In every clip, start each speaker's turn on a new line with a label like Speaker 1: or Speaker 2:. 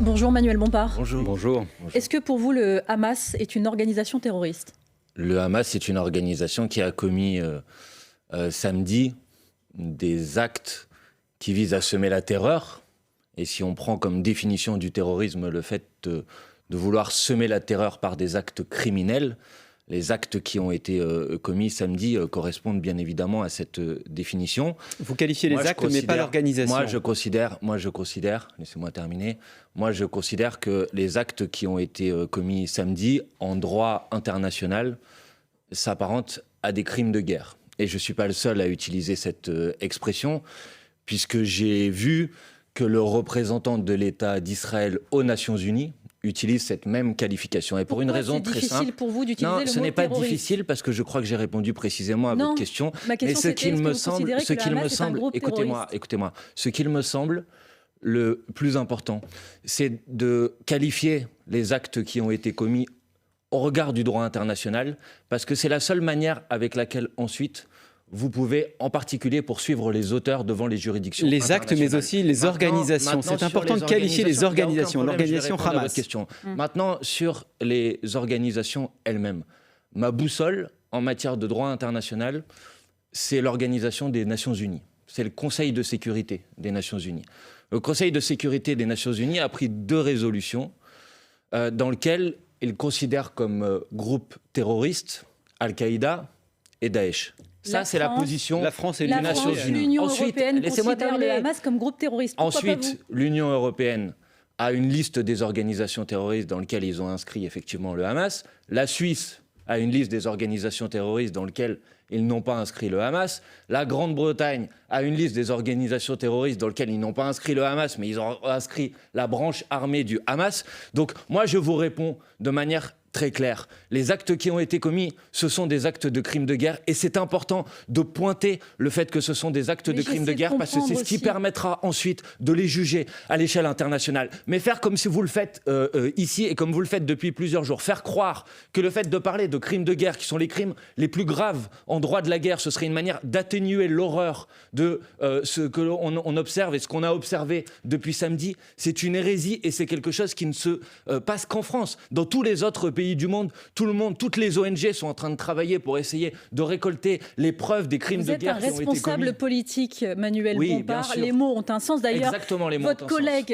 Speaker 1: Bonjour Manuel Bompard.
Speaker 2: Bonjour. Bonjour.
Speaker 1: Est-ce que pour vous le Hamas est une organisation terroriste ?
Speaker 2: Le Hamas est une organisation qui a commis samedi des actes qui visent à semer la terreur. Et si on prend comme définition du terrorisme le fait de vouloir semer la terreur par des actes criminels, les actes qui ont été commis samedi correspondent bien évidemment à cette définition.
Speaker 3: Vous qualifiez les actes, mais pas l'organisation.
Speaker 2: Moi, je considère, laissez-moi terminer, moi je considère que les actes qui ont été commis samedi en droit international s'apparentent à des crimes de guerre. Et je ne suis pas le seul à utiliser cette expression, puisque j'ai vu que le représentant de l'État d'Israël aux Nations Unies utilise cette même qualification. Et pour une raison très simple.
Speaker 1: C'est difficile pour vous d'utiliser le mot terroriste ?
Speaker 2: Non, ce n'est pas difficile parce que je crois que j'ai répondu précisément à votre question.
Speaker 1: Ma question
Speaker 2: mais écoutez-moi, ce qu'il me semble le plus important, c'est de qualifier les actes qui ont été commis au regard du droit international, parce que c'est la seule manière avec laquelle ensuite vous pouvez en particulier poursuivre les auteurs devant les juridictions
Speaker 3: internationales. Les actes, mais aussi les organisations. C'est important de qualifier les organisations. L'organisation Hamas.
Speaker 2: Maintenant, sur les organisations elles-mêmes, ma boussole en matière de droit international, c'est l'Organisation des Nations Unies. C'est le Conseil de sécurité des Nations Unies. Le Conseil de sécurité des Nations Unies a pris 2 résolutions dans lesquelles il considère comme groupe terroriste Al-Qaïda et Daesh. Ça, c'est la position
Speaker 3: la France et
Speaker 1: les Nations Unies. L'Union européenne considère le Hamas comme groupe terroriste.
Speaker 2: Ensuite, l'Union européenne a une liste des organisations terroristes dans lesquelles ils ont inscrit effectivement le Hamas. La Suisse a une liste des organisations terroristes dans lesquelles ils n'ont pas inscrit le Hamas. La Grande-Bretagne a une liste des organisations terroristes dans lesquelles ils n'ont pas inscrit le Hamas, mais ils ont inscrit la branche armée du Hamas. Donc moi, je vous réponds de manière très clair. Les actes qui ont été commis, ce sont des actes de crimes de guerre, et c'est important de pointer le fait que ce sont des actes de crimes de guerre, parce que c'est ce qui permettra ensuite de les juger à l'échelle internationale. Mais faire comme si vous le faites ici, et comme vous le faites depuis plusieurs jours, faire croire que le fait de parler de crimes de guerre, qui sont les crimes les plus graves en droit de la guerre, ce serait une manière d'atténuer l'horreur de ce que l'on observe et ce qu'on a observé depuis samedi, c'est une hérésie, et c'est quelque chose qui ne se passe qu'en France. Dans tous les autres pays du monde, toutes les ONG sont en train de travailler pour essayer de récolter les preuves des crimes de guerre qui ont été commis.
Speaker 1: Vous êtes un responsable politique, Manuel Bompard. Les mots ont un sens. D'ailleurs,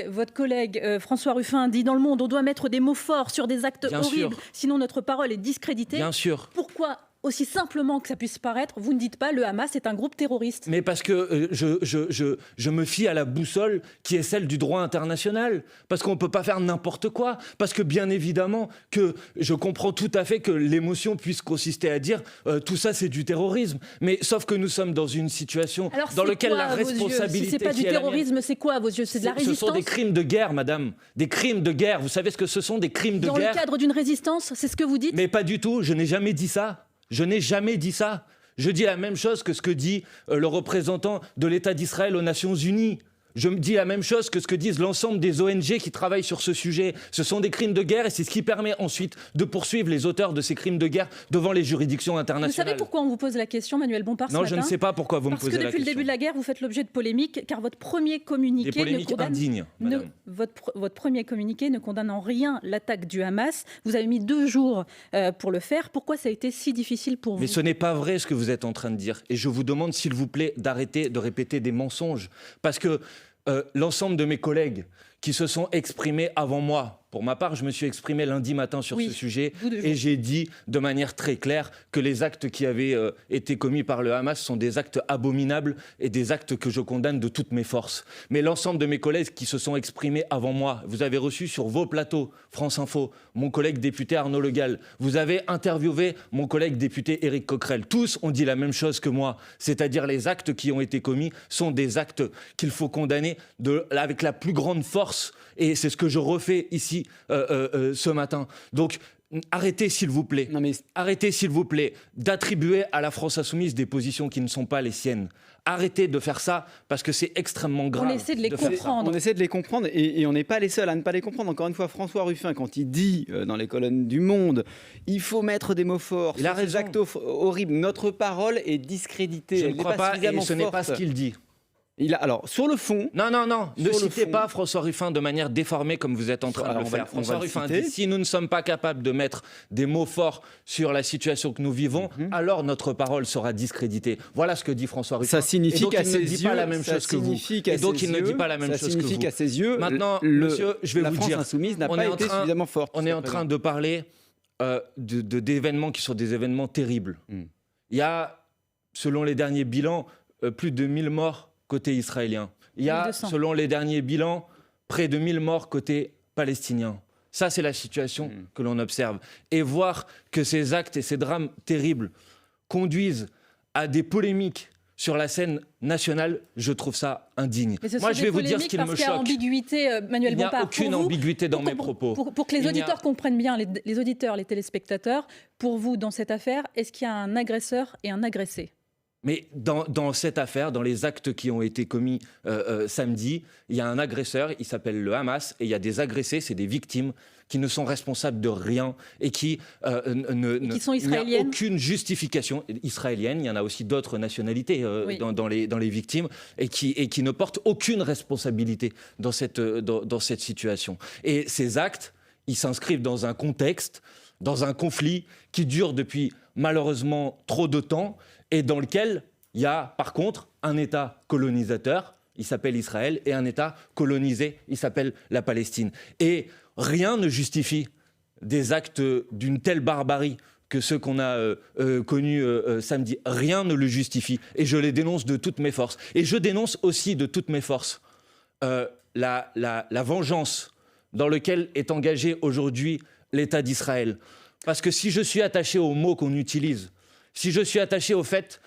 Speaker 1: votre collègue François Ruffin dit dans Le Monde, on doit mettre des mots forts sur des actes horribles, sinon notre parole est discréditée.
Speaker 2: Bien sûr.
Speaker 1: Pourquoi, aussi simplement que ça puisse paraître, vous ne dites pas le Hamas est un groupe terroriste?
Speaker 2: Mais parce que je me fie à la boussole qui est celle du droit international. Parce qu'on ne peut pas faire n'importe quoi. Parce que bien évidemment que je comprends tout à fait que l'émotion puisse consister à dire tout ça c'est du terrorisme. Mais sauf que nous sommes dans une situation dans laquelle la responsabilité...
Speaker 1: Si c'est pas du terrorisme, c'est quoi à vos yeux? C'est de la résistance?
Speaker 2: Ce sont des crimes de guerre, madame. Des crimes de guerre. Vous savez ce que ce sont, des crimes de guerre?
Speaker 1: Dans le cadre d'une résistance, c'est ce que vous dites?
Speaker 2: Mais pas du tout, je n'ai jamais dit ça. Je n'ai jamais dit ça. Je dis la même chose que ce que dit le représentant de l'État d'Israël aux Nations Unies. Je me dis la même chose que ce que disent l'ensemble des ONG qui travaillent sur ce sujet. Ce sont des crimes de guerre, et c'est ce qui permet ensuite de poursuivre les auteurs de ces crimes de guerre devant les juridictions internationales.
Speaker 1: Vous savez pourquoi on vous pose la question, Manuel Bompard, ce matin ?
Speaker 2: Non, je ne sais pas pourquoi vous me posez la question.
Speaker 1: Parce que depuis le début de la guerre, vous faites l'objet de polémiques, car votre premier communiqué...
Speaker 2: Des polémiques indignes, madame.
Speaker 1: Votre premier communiqué ne condamne en rien l'attaque du Hamas. Vous avez mis 2 jours pour le faire. Pourquoi ça a été si difficile pour vous ?
Speaker 2: Mais ce n'est pas vrai ce que vous êtes en train de dire. Et je vous demande, s'il vous plaît, d'arrêter de répéter des mensonges. Parce que l'ensemble de mes collègues qui se sont exprimés avant moi, pour ma part, je me suis exprimé lundi matin sur ce sujet, et j'ai dit de manière très claire que les actes qui avaient été commis par le Hamas sont des actes abominables et des actes que je condamne de toutes mes forces. Mais l'ensemble de mes collègues qui se sont exprimés avant moi, vous avez reçu sur vos plateaux, France Info, mon collègue député Arnaud Le Gall, vous avez interviewé mon collègue député Éric Coquerel. Tous ont dit la même chose que moi, c'est-à-dire les actes qui ont été commis sont des actes qu'il faut condamner avec la plus grande force, et c'est ce que je refais ici ce matin. Donc arrêtez s'il vous plaît, arrêtez s'il vous plaît d'attribuer à la France insoumise des positions qui ne sont pas les siennes. Arrêtez de faire ça, parce que c'est extrêmement grave.
Speaker 1: On essaie de les comprendre.
Speaker 3: On essaie de les comprendre, et on n'est pas les seuls à ne pas les comprendre. Encore une fois, François Ruffin, quand il dit dans les colonnes du Monde, il faut mettre des mots forts,
Speaker 2: il a raison.
Speaker 3: Ces actes horribles, notre parole est discréditée.
Speaker 2: Je ne crois pas, et ce n'est pas ce qu'il dit.
Speaker 3: Alors, sur le fond...
Speaker 2: Non, ne citez pas François Ruffin de manière déformée comme vous êtes en train de le faire. François Ruffin dit, si nous ne sommes pas capables de mettre des mots forts sur la situation que nous vivons, alors notre parole sera discréditée. Voilà ce que dit François Ruffin.
Speaker 3: Ça signifie qu'à ses yeux...
Speaker 2: Il ne dit pas la même chose que vous. Et donc, il ne dit pas la même chose que vous.
Speaker 3: Ça signifie qu'à ses yeux,
Speaker 2: maintenant, monsieur, je vais
Speaker 3: la
Speaker 2: vous
Speaker 3: France
Speaker 2: dire,
Speaker 3: insoumise n'a pas été suffisamment forte.
Speaker 2: On est en train de parler d'événements qui sont des événements terribles. Il y a, selon les derniers bilans, plus de 1000 morts côté israélien. Il y a,
Speaker 1: 1200.
Speaker 2: Selon les derniers bilans, près de 1000 morts côté palestinien. Ça, c'est la situation que l'on observe. Et voir que ces actes et ces drames terribles conduisent à des polémiques sur la scène nationale, je trouve ça indigne.
Speaker 1: Moi, je vais vous dire ce qui me choque. Il y a ambiguïté, Manuel Bompard.
Speaker 2: Il n'y a aucune ambiguïté dans mes propos.
Speaker 1: Pour que les auditeurs comprennent bien, les auditeurs, les téléspectateurs, pour vous, dans cette affaire, est-ce qu'il y a un agresseur et un agressé ?
Speaker 2: Mais dans cette affaire, dans les actes qui ont été commis samedi, il y a un agresseur, il s'appelle le Hamas, et il y a des agressés, c'est des victimes qui ne sont responsables de rien et qui
Speaker 1: sont israéliennes.
Speaker 2: Il n'y a aucune justification israélienne. Il y en a aussi d'autres nationalités dans les victimes et qui ne portent aucune responsabilité dans cette situation. Et ces actes, ils s'inscrivent dans un contexte, dans un conflit qui dure depuis malheureusement trop de temps et dans lequel il y a par contre un État colonisateur, il s'appelle Israël, et un État colonisé, il s'appelle la Palestine. Et rien ne justifie des actes d'une telle barbarie que ceux qu'on a connus samedi. Rien ne le justifie et je les dénonce de toutes mes forces. Et je dénonce aussi de toutes mes forces la vengeance dans laquelle est engagé aujourd'hui l'État d'Israël. Parce que si je suis attaché aux mots qu'on utilise, si je suis attaché au fait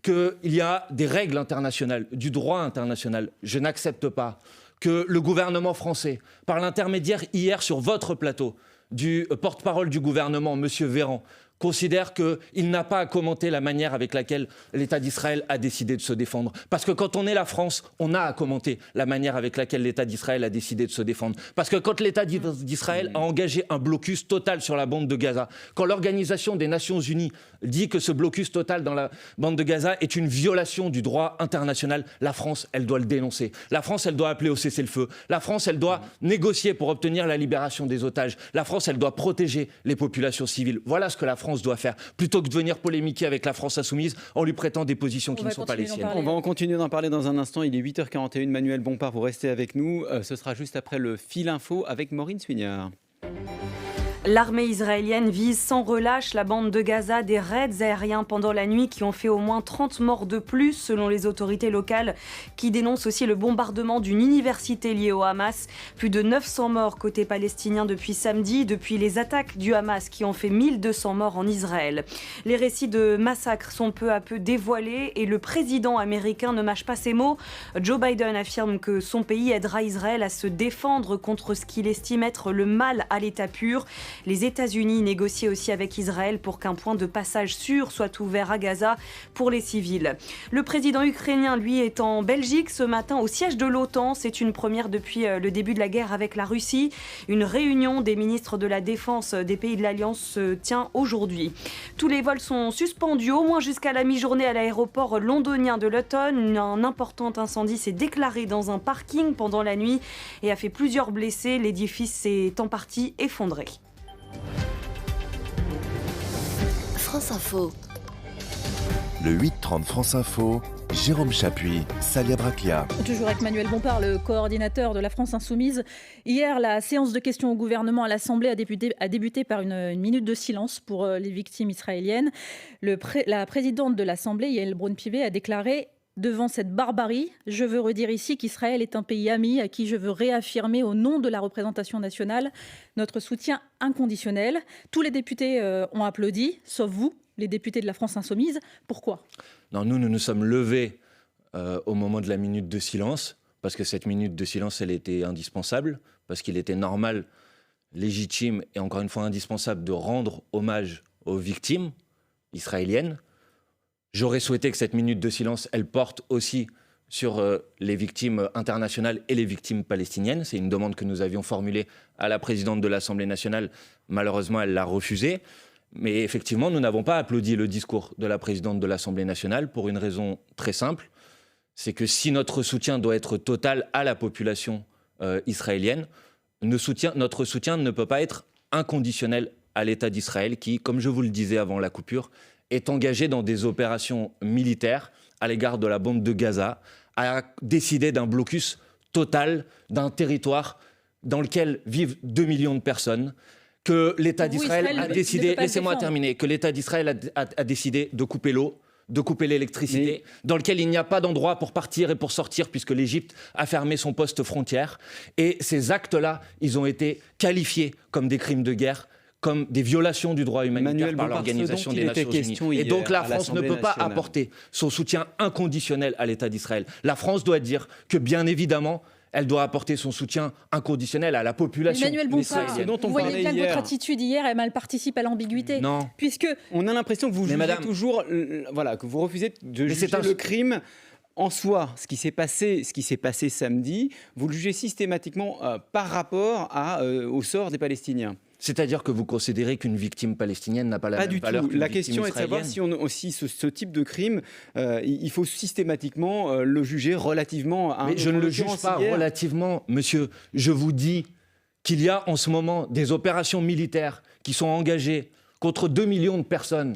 Speaker 2: qu'il y a des règles internationales, du droit international, je n'accepte pas que le gouvernement français, par l'intermédiaire hier sur votre plateau, du porte-parole du gouvernement, M. Véran, considère qu'il n'a pas à commenter la manière avec laquelle l'État d'Israël a décidé de se défendre. Parce que quand on est la France, on a à commenter la manière avec laquelle l'État d'Israël a décidé de se défendre. Parce que quand l'État d'Israël a engagé un blocus total sur la bande de Gaza, quand l'Organisation des Nations Unies dit que ce blocus total dans la bande de Gaza est une violation du droit international, la France, elle doit le dénoncer. La France, elle doit appeler au cessez-le-feu. La France, elle doit négocier pour obtenir la libération des otages. La France, elle doit protéger les populations civiles. Voilà ce que la France doit faire, plutôt que de venir polémiquer avec la France insoumise en lui prêtant des positions qui ne sont pas les siennes.
Speaker 3: On va en continuer d'en parler dans un instant. Il est 8h41. Manuel Bompard, vous restez avec nous. Ce sera juste après le fil info avec Maureen Suignard.
Speaker 4: L'armée israélienne vise sans relâche la bande de Gaza, des raids aériens pendant la nuit qui ont fait au moins 30 morts de plus selon les autorités locales qui dénoncent aussi le bombardement d'une université liée au Hamas. Plus de 900 morts côté palestinien depuis samedi, depuis les attaques du Hamas qui ont fait 1200 morts en Israël. Les récits de massacres sont peu à peu dévoilés et le président américain ne mâche pas ses mots. Joe Biden affirme que son pays aidera Israël à se défendre contre ce qu'il estime être le mal à l'état pur. Les États-Unis négocient aussi avec Israël pour qu'un point de passage sûr soit ouvert à Gaza pour les civils. Le président ukrainien, lui, est en Belgique ce matin au siège de l'OTAN. C'est une première depuis le début de la guerre avec la Russie. Une réunion des ministres de la Défense des pays de l'Alliance se tient aujourd'hui. Tous les vols sont suspendus, au moins jusqu'à la mi-journée à l'aéroport londonien de Luton. Un important incendie s'est déclaré dans un parking pendant la nuit et a fait plusieurs blessés. L'édifice s'est en partie effondré.
Speaker 5: France Info.
Speaker 6: Le 8-30 France Info, Jérôme Chapuis, Salia Braclia.
Speaker 1: Toujours avec Manuel Bompard, le coordinateur de la France Insoumise. Hier, la séance de questions au gouvernement à l'Assemblée a débuté par une minute de silence pour les victimes israéliennes. La présidente de l'Assemblée, Yael Braun-Pivet, a déclaré: devant cette barbarie, je veux redire ici qu'Israël est un pays ami à qui je veux réaffirmer au nom de la représentation nationale notre soutien inconditionnel. Tous les députés ont applaudi, sauf vous, les députés de la France Insoumise. Pourquoi ?
Speaker 2: Non, nous nous sommes levés au moment de la minute de silence, parce que cette minute de silence, elle était indispensable, parce qu'il était normal, légitime et encore une fois indispensable de rendre hommage aux victimes israéliennes. J'aurais souhaité que cette minute de silence, elle porte aussi sur les victimes internationales et les victimes palestiniennes. C'est une demande que nous avions formulée à la présidente de l'Assemblée nationale. Malheureusement, elle l'a refusée. Mais effectivement, nous n'avons pas applaudi le discours de la présidente de l'Assemblée nationale pour une raison très simple. c'est que si notre soutien doit être total à la population israélienne, notre soutien ne peut pas être inconditionnel à l'État d'Israël qui, comme je vous le disais avant la coupure, est engagé dans des opérations militaires à l'égard de la bande de Gaza, a décidé d'un blocus total d'un territoire dans lequel vivent 2 millions de personnes, que l'État d'Israël a décidé, laissez-moi terminer, que l'État d'Israël a décidé de couper l'eau, de couper l'électricité, dans lequel il n'y a pas d'endroit pour partir et pour sortir puisque l'Égypte a fermé son poste frontière. Et ces actes-là, ils ont été qualifiés comme des crimes de guerre, comme des violations du droit humanitaire par l'Organisation des Nations Unies. Et donc la France ne peut pas apporter son soutien inconditionnel à l'État d'Israël. La France doit dire que bien évidemment, elle doit apporter son soutien inconditionnel à la population.
Speaker 1: Emmanuel Bompard, vous voyez bien que votre attitude hier, elle participe à l'ambiguïté.
Speaker 2: Non.
Speaker 1: Puisque
Speaker 3: on a l'impression que vous jugez toujours, que vous refusez de juger le crime en soi. Ce qui s'est passé samedi, vous le jugez systématiquement par rapport au sort des Palestiniens.
Speaker 2: C'est-à-dire que vous considérez qu'une victime palestinienne n'a pas la même valeur qu'une victime israélienne.
Speaker 3: La question est de savoir si ce type de crime, il faut systématiquement le juger relativement à un...
Speaker 2: Mais je ne le juge pas relativement, monsieur. Je vous dis qu'il y a en ce moment des opérations militaires qui sont engagées contre 2 millions de personnes,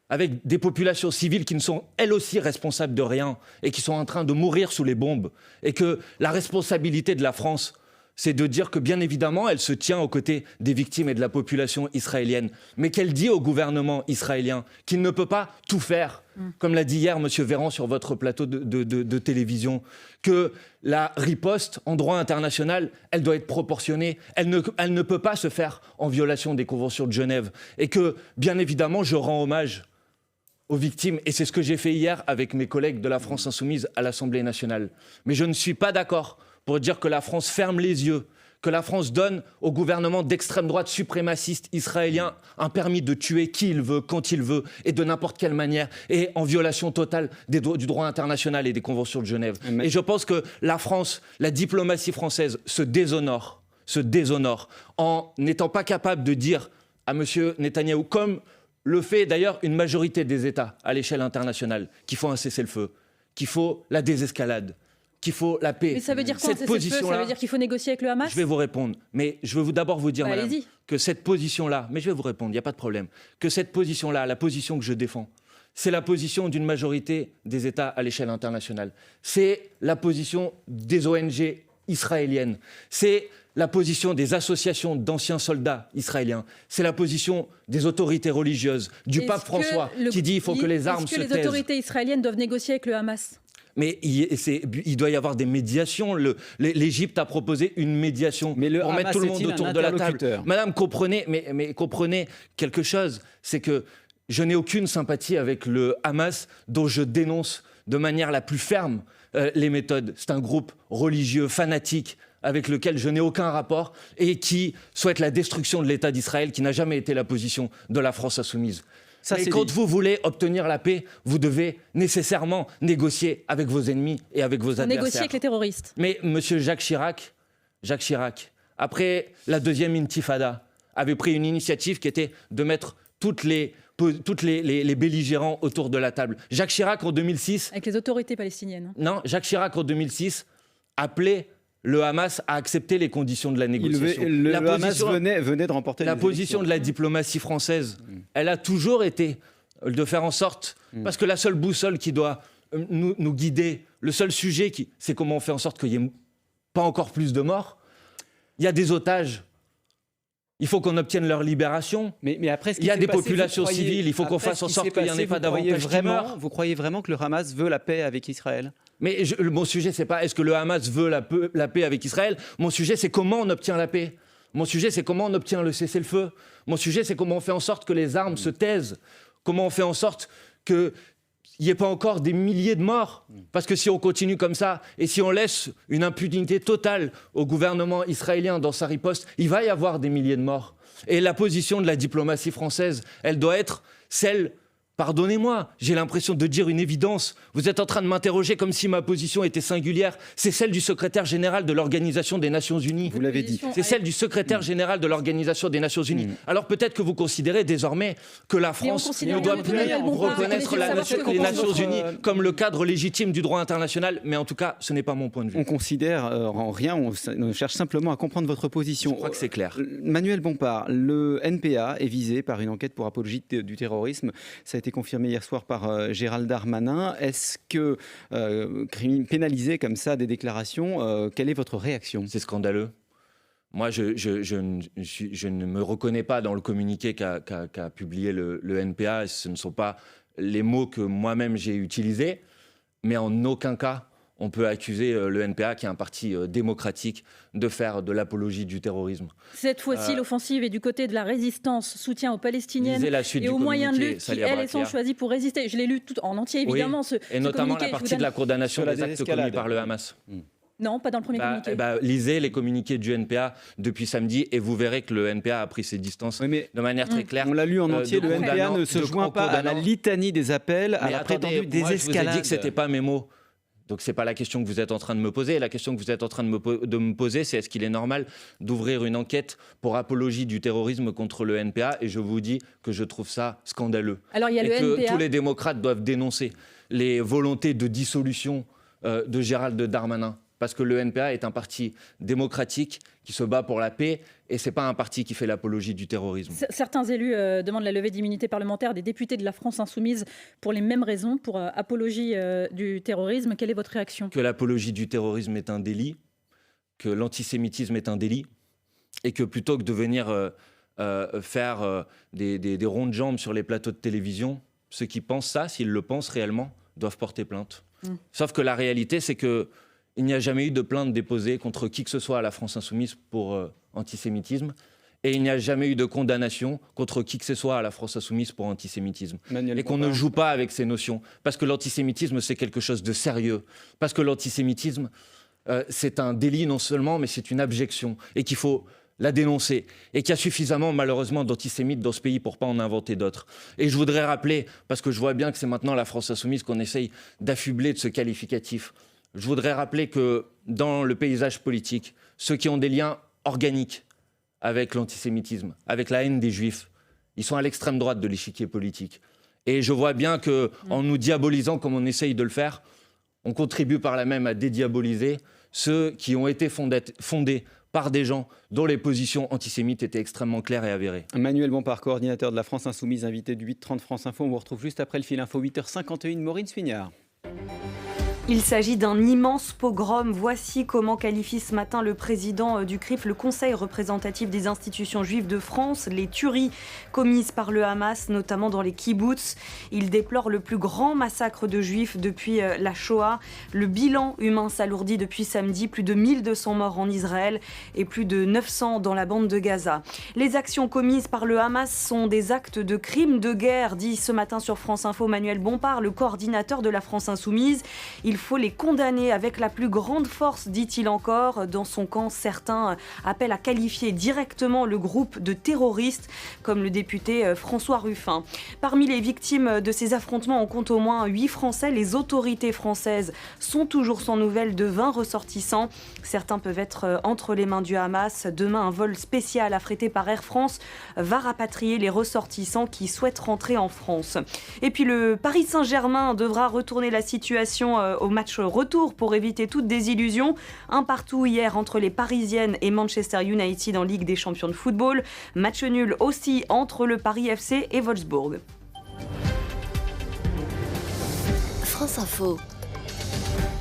Speaker 2: avec des populations civiles qui ne sont elles aussi responsables de rien et qui sont en train de mourir sous les bombes. Et que la responsabilité de la France, c'est de dire que, bien évidemment, elle se tient aux côtés des victimes et de la population israélienne, mais qu'elle dit au gouvernement israélien qu'il ne peut pas tout faire, comme l'a dit hier M. Véran sur votre plateau de télévision, que la riposte en droit international, elle doit être proportionnée, elle ne peut pas se faire en violation des conventions de Genève, et que, bien évidemment, je rends hommage aux victimes, et c'est ce que j'ai fait hier avec mes collègues de la France Insoumise à l'Assemblée nationale. Mais je ne suis pas d'accord pour dire que la France ferme les yeux, que la France donne au gouvernement d'extrême droite suprémaciste israélien un permis de tuer qui il veut, quand il veut, et de n'importe quelle manière, et en violation totale du droit international et des conventions de Genève. Et je pense que la France, la diplomatie française se déshonore en n'étant pas capable de dire à M. Netanyahou, comme le fait d'ailleurs une majorité des États à l'échelle internationale, qu'il faut un cessez-le-feu, qu'il faut la désescalade, qu'il faut la paix.
Speaker 1: Mais ça veut dire quoi, ça veut dire qu'il faut négocier avec le Hamas ?
Speaker 2: Je vais vous répondre. Mais je veux d'abord vous dire, madame, que cette position-là, mais je vais vous répondre, il n'y a pas de problème, que cette position-là, la position que je défends, c'est la position d'une majorité des États à l'échelle internationale. C'est la position des ONG israéliennes. C'est la position des associations d'anciens soldats israéliens. C'est la position des autorités religieuses, du pape François, qui dit qu'il faut que les armes se taisent.
Speaker 1: Est-ce que les autorités israéliennes doivent négocier avec le Hamas ?
Speaker 2: Mais il doit y avoir des médiations. L'Égypte a proposé une médiation pour mettre tout le monde autour de la table. Madame, comprenez quelque chose, c'est que je n'ai aucune sympathie avec le Hamas, dont je dénonce de manière la plus ferme les méthodes. C'est un groupe religieux, fanatique, avec lequel je n'ai aucun rapport et qui souhaite la destruction de l'État d'Israël, qui n'a jamais été la position de la France insoumise. Mais quand vous voulez obtenir la paix, vous devez nécessairement négocier avec vos ennemis et avec vos adversaires.
Speaker 1: Négocier avec les terroristes.
Speaker 2: Mais M. Jacques Chirac, après la deuxième intifada, avait pris une initiative qui était de mettre toutes les belligérants autour de la table. Jacques Chirac, en 2006...
Speaker 1: Avec les autorités palestiniennes.
Speaker 2: Non, Jacques Chirac, en 2006, appelait le Hamas à accepter les conditions de la négociation.
Speaker 3: Le Hamas venait de remporter
Speaker 2: la position de la diplomatie française, elle a toujours été de faire en sorte, parce que la seule boussole qui doit nous guider, le seul sujet, c'est comment on fait en sorte qu'il n'y ait pas encore plus de morts. Il y a des otages. Il faut qu'on obtienne leur libération.
Speaker 3: Mais après,
Speaker 2: il y a des populations civiles. Il faut qu'on fasse en sorte qu'il n'y en ait pas davantage qui meurent.
Speaker 3: Vous croyez vraiment que le Hamas veut la paix avec Israël ?
Speaker 2: Mais mon sujet, c'est pas est-ce que le Hamas veut la paix avec Israël. Mon sujet, c'est comment on obtient la paix. Mon sujet, c'est comment on obtient le cessez-le-feu. Mon sujet, c'est comment on fait en sorte que les armes se taisent. Comment on fait en sorte qu'il n'y ait pas encore des milliers de morts. Parce que si on continue comme ça, et si on laisse une impunité totale au gouvernement israélien dans sa riposte, il va y avoir des milliers de morts. Et la position de la diplomatie française, elle doit être celle Pardonnez-moi, j'ai l'impression de dire une évidence. Vous êtes en train de m'interroger comme si ma position était singulière. C'est celle du secrétaire général de l'Organisation des Nations Unies.
Speaker 3: Vous l'avez dit.
Speaker 2: C'est celle du secrétaire général de l'Organisation des Nations Unies. Alors peut-être que vous considérez désormais que la France ne doit plus reconnaître les Nations Unies comme le cadre légitime du droit international, mais en tout cas, ce n'est pas mon point de vue.
Speaker 3: On considère en rien, on cherche simplement à comprendre votre position.
Speaker 2: Je crois que c'est clair.
Speaker 3: Manuel Bompard, le NPA est visé par une enquête pour apologie du terrorisme. Ça a été confirmé hier soir par Gérald Darmanin. Est-ce que pénaliser comme ça des déclarations, quelle est votre réaction ?
Speaker 2: C'est scandaleux. Moi, je ne me reconnais pas dans le communiqué qu'a publié le NPA. Ce ne sont pas les mots que moi-même j'ai utilisés, mais en aucun cas on peut accuser le NPA, qui est un parti démocratique, de faire de l'apologie du terrorisme.
Speaker 1: Cette fois-ci, l'offensive est du côté de la résistance, soutien aux Palestiniennes et aux moyens de lutte qui, elles, sont choisis pour résister. Je l'ai lu tout en entier, évidemment.
Speaker 2: Oui, et notamment la partie de la condamnation des actes commis par le Hamas.
Speaker 1: Non, pas dans le premier communiqué.
Speaker 2: Lisez les communiqués du NPA depuis samedi et vous verrez que le NPA a pris ses distances de manière très claire.
Speaker 3: On l'a lu en entier, le NPA ne se joint pas à la litanie des appels, à la prétendue désescalade.
Speaker 2: Je vous ai dit que ce n'était pas mes mots. Donc ce n'est pas la question que vous êtes en train de me poser. La question que vous êtes en train de me poser, c'est est-ce qu'il est normal d'ouvrir une enquête pour apologie du terrorisme contre le NPA ? Et je vous dis que je trouve ça scandaleux.
Speaker 1: Alors, il y a
Speaker 2: et
Speaker 1: le
Speaker 2: que
Speaker 1: NPA.
Speaker 2: Tous les démocrates doivent dénoncer les volontés de dissolution de Gérald Darmanin. Parce que le NPA est un parti démocratique qui se bat pour la paix et ce n'est pas un parti qui fait l'apologie du terrorisme.
Speaker 1: Certains élus demandent la levée d'immunité parlementaire des députés de la France Insoumise pour les mêmes raisons, pour apologie du terrorisme. Quelle est votre réaction ?
Speaker 2: Que l'apologie du terrorisme est un délit, que l'antisémitisme est un délit et que plutôt que de venir faire des ronds de jambes sur les plateaux de télévision, ceux qui pensent ça, s'ils le pensent réellement, doivent porter plainte. Sauf que la réalité, c'est que il n'y a jamais eu de plainte déposée contre qui que ce soit à la France Insoumise pour antisémitisme. Et il n'y a jamais eu de condamnation contre qui que ce soit à la France Insoumise pour antisémitisme. Et qu'on ne joue pas avec ces notions. Parce que l'antisémitisme, c'est quelque chose de sérieux. Parce que l'antisémitisme, c'est un délit non seulement, mais c'est une abjection. Et qu'il faut la dénoncer. Et qu'il y a suffisamment, malheureusement, d'antisémites dans ce pays pour ne pas en inventer d'autres. Et je voudrais rappeler, parce que je vois bien que c'est maintenant la France Insoumise qu'on essaye d'affubler de ce qualificatif. Je voudrais rappeler que dans le paysage politique, ceux qui ont des liens organiques avec l'antisémitisme, avec la haine des Juifs, ils sont à l'extrême droite de l'échiquier politique. Et je vois bien qu'en nous diabolisant comme on essaye de le faire, on contribue par là même à dédiaboliser ceux qui ont été fondés par des gens dont les positions antisémites étaient extrêmement claires et avérées.
Speaker 3: Manuel Bompard, coordinateur de la France Insoumise, invité du 8h30 France Info. On vous retrouve juste après le fil info 8h51. Maureen Suignard.
Speaker 4: Il s'agit d'un immense pogrom. Voici comment qualifie ce matin le président du CRIF, le Conseil représentatif des institutions juives de France, les tueries commises par le Hamas, notamment dans les kibboutz. Il déplore le plus grand massacre de juifs depuis la Shoah. Le bilan humain s'alourdit depuis samedi, plus de 1200 morts en Israël et plus de 900 dans la bande de Gaza. Les actions commises par le Hamas sont des actes de crimes de guerre, dit ce matin sur France Info Manuel Bompard, le coordinateur de la France Insoumise. Il faut les condamner avec la plus grande force, dit-il encore. Dans son camp, certains appellent à qualifier directement le groupe de terroristes, comme le député François Ruffin. Parmi les victimes de ces affrontements, on compte au moins 8 Français. Les autorités françaises sont toujours sans nouvelles de 20 ressortissants. Certains peuvent être entre les mains du Hamas. Demain, un vol spécial affrété par Air France va rapatrier les ressortissants qui souhaitent rentrer en France. Et puis le Paris Saint-Germain devra retourner la situation au match retour pour éviter toute désillusion. Un partout hier entre les Parisiennes et Manchester United en Ligue des Champions de football. Match nul aussi entre le Paris FC et Wolfsburg.
Speaker 5: France Info.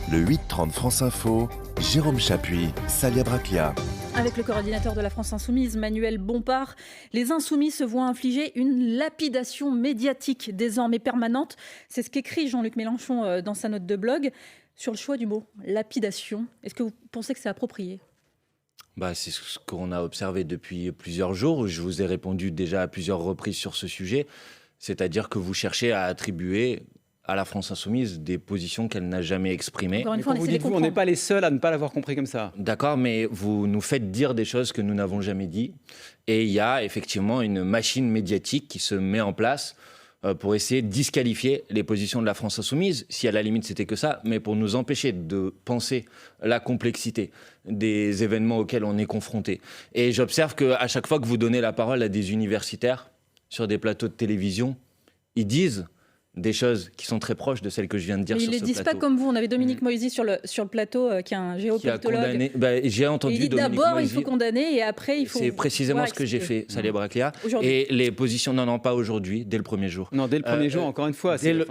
Speaker 6: Le 8h30 France Info, Jérôme Chapuis, Salia Braclia.
Speaker 1: Avec le coordinateur de la France Insoumise, Manuel Bompard, les Insoumis se voient infliger une lapidation médiatique désormais permanente. C'est ce qu'écrit Jean-Luc Mélenchon dans sa note de blog sur le choix du mot lapidation. Est-ce que vous pensez que c'est approprié ?
Speaker 2: C'est ce qu'on a observé depuis plusieurs jours. Je vous ai répondu déjà à plusieurs reprises sur ce sujet. C'est-à-dire que vous cherchez à attribuer à la France Insoumise des positions qu'elle n'a jamais exprimées.
Speaker 3: Encore une fois, on n'est pas les seuls à ne pas l'avoir compris comme ça.
Speaker 2: D'accord, mais vous nous faites dire des choses que nous n'avons jamais dit. Et il y a effectivement une machine médiatique qui se met en place pour essayer de disqualifier les positions de la France insoumise, si à la limite c'était que ça, mais pour nous empêcher de penser la complexité des événements auxquels on est confronté. Et j'observe qu'à chaque fois que vous donnez la parole à des universitaires sur des plateaux de télévision, ils disent des choses qui sont très proches de celles que je viens de dire sur ce plateau.
Speaker 1: Ils ne les disent pas comme vous. On avait Dominique Moisy sur le plateau, qui est un géopolitologue.
Speaker 2: J'ai entendu
Speaker 1: il dit
Speaker 2: Dominique
Speaker 1: d'abord
Speaker 2: Moisy,
Speaker 1: il faut condamner et après il faut...
Speaker 2: C'est précisément ce que j'ai fait, Salia Braclia. Et les positions, non, pas aujourd'hui, dès le premier jour.
Speaker 3: Non, dès le premier jour, encore une fois.
Speaker 2: Dès le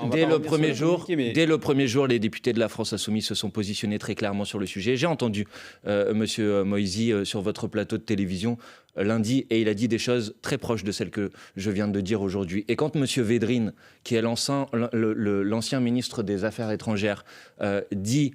Speaker 2: premier jour, les députés de la France Insoumise se sont positionnés très clairement sur le sujet. J'ai entendu Monsieur Moisy sur votre plateau de télévision lundi, et il a dit des choses très proches de celles que je viens de dire aujourd'hui. Et quand M. Védrine, qui est l'ancien ministre des Affaires étrangères, dit,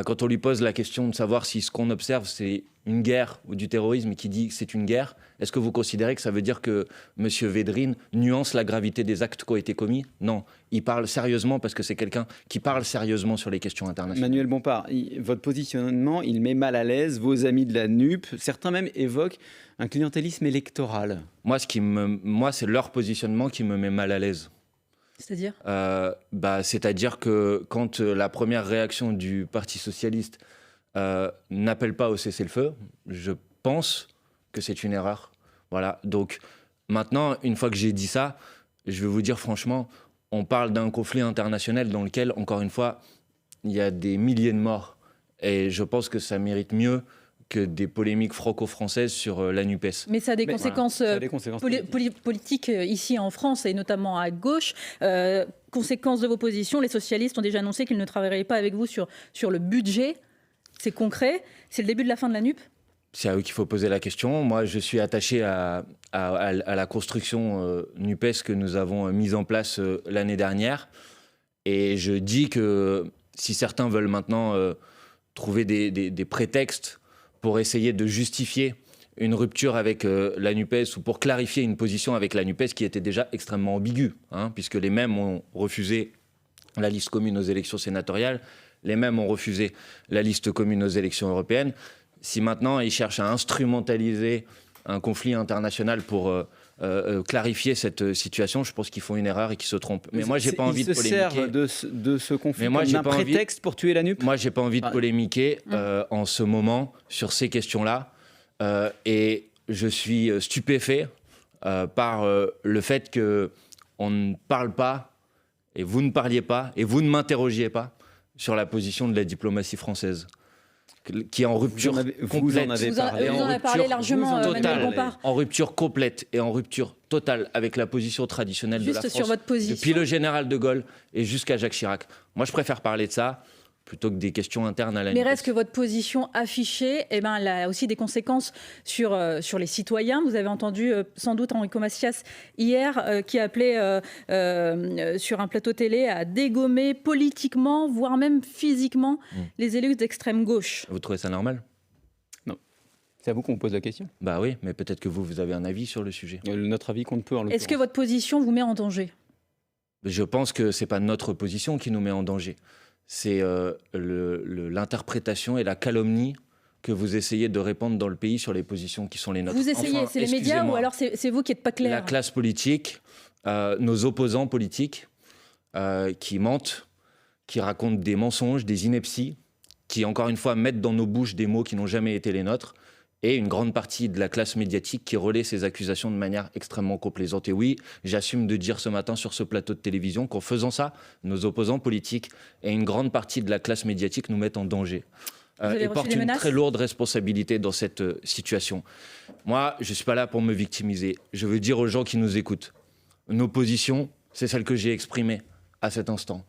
Speaker 2: quand on lui pose la question de savoir si ce qu'on observe c'est une guerre ou du terrorisme, et qui dit que c'est une guerre, est-ce que vous considérez que ça veut dire que M. Védrine nuance la gravité des actes qui ont été commis? Non, il parle sérieusement parce que c'est quelqu'un qui parle sérieusement sur les questions internationales.
Speaker 3: Manuel Bompard, votre positionnement, il met mal à l'aise vos amis de la NUP. Certains même évoquent un clientélisme électoral.
Speaker 2: Moi, c'est leur positionnement qui me met mal à l'aise.
Speaker 1: C'est-à-dire
Speaker 2: C'est-à-dire que quand la première réaction du Parti socialiste n'appelle pas au cessez-le-feu, je pense que c'est une erreur. Voilà. Donc maintenant, une fois que j'ai dit ça, je vais vous dire franchement, on parle d'un conflit international dans lequel, encore une fois, il y a des milliers de morts. Et je pense que ça mérite mieux que des polémiques franco-françaises sur la NUPES.
Speaker 1: Mais ça a des conséquences, politiques ici en France et notamment à gauche. Conséquences de vos positions, les socialistes ont déjà annoncé qu'ils ne travailleraient pas avec vous sur le budget. C'est concret. C'est le début de la fin de la NUP.
Speaker 2: C'est à eux qu'il faut poser la question. Moi, je suis attaché à la construction NUPES que nous avons mise en place l'année dernière. Et je dis que si certains veulent maintenant trouver des prétextes pour essayer de justifier une rupture avec la NUPES ou pour clarifier une position avec la NUPES qui était déjà extrêmement ambiguë, puisque les mêmes ont refusé la liste commune aux élections sénatoriales, les mêmes ont refusé la liste commune aux élections européennes. Si maintenant ils cherchent à instrumentaliser un conflit international pour clarifier cette situation, je pense qu'ils font une erreur et qu'ils se trompent. Mais moi, j'ai pas envie de polémiquer.
Speaker 3: Ils se servent de ce conflit comme un prétexte pour tuer la NUP.
Speaker 2: Moi, j'ai pas envie de polémiquer en ce moment sur ces questions-là. Et je suis stupéfait par le fait qu'on ne parle pas, et vous ne parliez pas, et vous ne m'interrogiez pas sur la position de la diplomatie française, qui est en rupture complète.
Speaker 3: Vous en avez
Speaker 1: parlé largement, Manuel Bompard.
Speaker 2: En rupture complète et en rupture totale avec la position traditionnelle de la France,
Speaker 1: sur votre position.
Speaker 2: depuis le général de Gaulle et jusqu'à Jacques Chirac. Moi, je préfère parler de ça plutôt que des questions internes à la NUPES.
Speaker 1: Mais reste que votre position affichée, elle a aussi des conséquences sur les citoyens. Vous avez entendu sans doute Enrico Macias hier qui appelait sur un plateau télé à dégommer politiquement, voire même physiquement, les élus d'extrême gauche.
Speaker 2: Vous trouvez ça normal ?
Speaker 3: Non. C'est à vous qu'on pose la question.
Speaker 2: Bah oui, mais peut-être que vous avez un avis sur le sujet.
Speaker 3: Notre avis compte peu en l'occurrence.
Speaker 1: Est-ce que votre position vous met en danger ?
Speaker 2: Je pense que c'est pas notre position qui nous met en danger. C'est l'interprétation et la calomnie que vous essayez de répandre dans le pays sur les positions qui sont les nôtres.
Speaker 1: Vous essayez, c'est les médias ou alors c'est vous qui n'êtes pas clair ?
Speaker 2: La classe politique, nos opposants politiques qui mentent, qui racontent des mensonges, des inepties, qui encore une fois mettent dans nos bouches des mots qui n'ont jamais été les nôtres, et une grande partie de la classe médiatique qui relaie ces accusations de manière extrêmement complaisante. Et oui, j'assume de dire ce matin sur ce plateau de télévision qu'en faisant ça, nos opposants politiques et une grande partie de la classe médiatique nous mettent en danger. Et portent une très lourde responsabilité dans cette situation. Moi, je ne suis pas là pour me victimiser. Je veux dire aux gens qui nous écoutent, nos positions, c'est celle que j'ai exprimée à cet instant.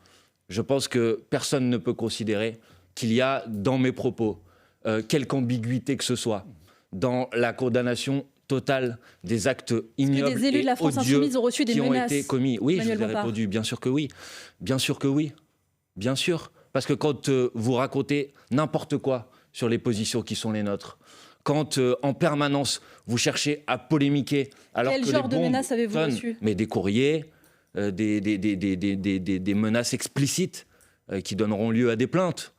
Speaker 2: Je pense que personne ne peut considérer qu'il y a dans mes propos quelque ambiguïté que ce soit dans la condamnation totale des actes ignobles
Speaker 1: des élus de la France Insoumise ont reçu des
Speaker 2: qui
Speaker 1: menaces,
Speaker 2: ont été commis. Oui,
Speaker 1: Manuel
Speaker 2: je vous ai répondu, bien sûr que oui. Bien sûr que oui. Bien sûr. Parce que quand vous racontez n'importe quoi sur les positions qui sont les nôtres, quand en permanence vous cherchez à polémiquer alors
Speaker 1: Quel
Speaker 2: que
Speaker 1: genre
Speaker 2: les
Speaker 1: de
Speaker 2: bombes
Speaker 1: menaces avez-vous reçues ?
Speaker 2: Mais des courriers, des menaces explicites qui donneront lieu à des plaintes.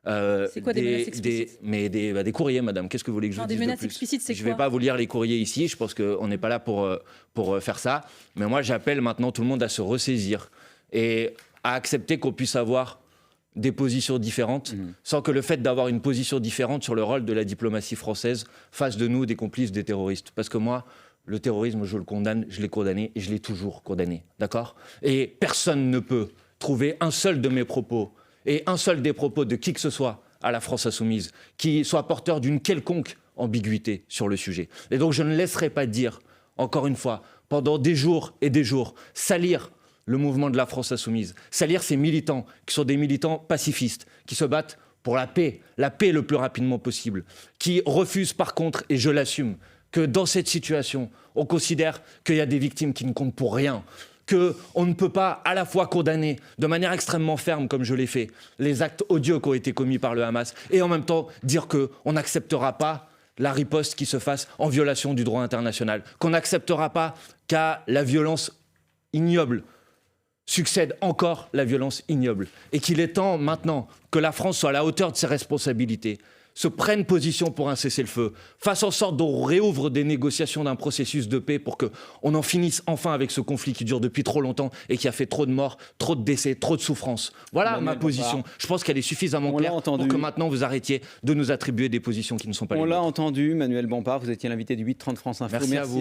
Speaker 1: C'est quoi des menaces explicites?
Speaker 2: Des courriers, madame. Qu'est-ce que vous voulez que je vous dise de plus?
Speaker 1: Des menaces explicites, c'est quoi?
Speaker 2: Je ne vais pas vous lire les courriers ici. Je pense qu'on n'est pas là pour faire ça. Mais moi, j'appelle maintenant tout le monde à se ressaisir et à accepter qu'on puisse avoir des positions différentes, sans que le fait d'avoir une position différente sur le rôle de la diplomatie française fasse de nous des complices des terroristes. Parce que moi, le terrorisme, je le condamne, je l'ai condamné et je l'ai toujours condamné. D'accord? Et personne ne peut trouver un seul de mes propos et un seul des propos de qui que ce soit à la France insoumise qui soit porteur d'une quelconque ambiguïté sur le sujet. Et donc je ne laisserai pas dire, encore une fois, pendant des jours et des jours, salir le mouvement de la France insoumise, salir ces militants qui sont des militants pacifistes, qui se battent pour la paix le plus rapidement possible, qui refusent par contre, et je l'assume, que dans cette situation, on considère qu'il y a des victimes qui ne comptent pour rien, qu'on ne peut pas à la fois condamner de manière extrêmement ferme, comme je l'ai fait, les actes odieux qui ont été commis par le Hamas, et en même temps dire qu'on n'acceptera pas la riposte qui se fasse en violation du droit international, qu'on n'acceptera pas qu'à la violence ignoble succède encore la violence ignoble, et qu'il est temps maintenant que la France soit à la hauteur de ses responsabilités, se prenne position pour un cessez-le-feu, fasse en sorte qu'on réouvre des négociations d'un processus de paix pour qu'on en finisse enfin avec ce conflit qui dure depuis trop longtemps et qui a fait trop de morts, trop de décès, trop de souffrances. Voilà ma position. Je pense qu'elle est suffisamment claire pour que maintenant vous arrêtiez de nous attribuer des positions qui ne sont pas les nôtres.
Speaker 3: On l'a entendu, Manuel Bompard, vous étiez l'invité du 8h30 France Info.
Speaker 2: Merci à vous.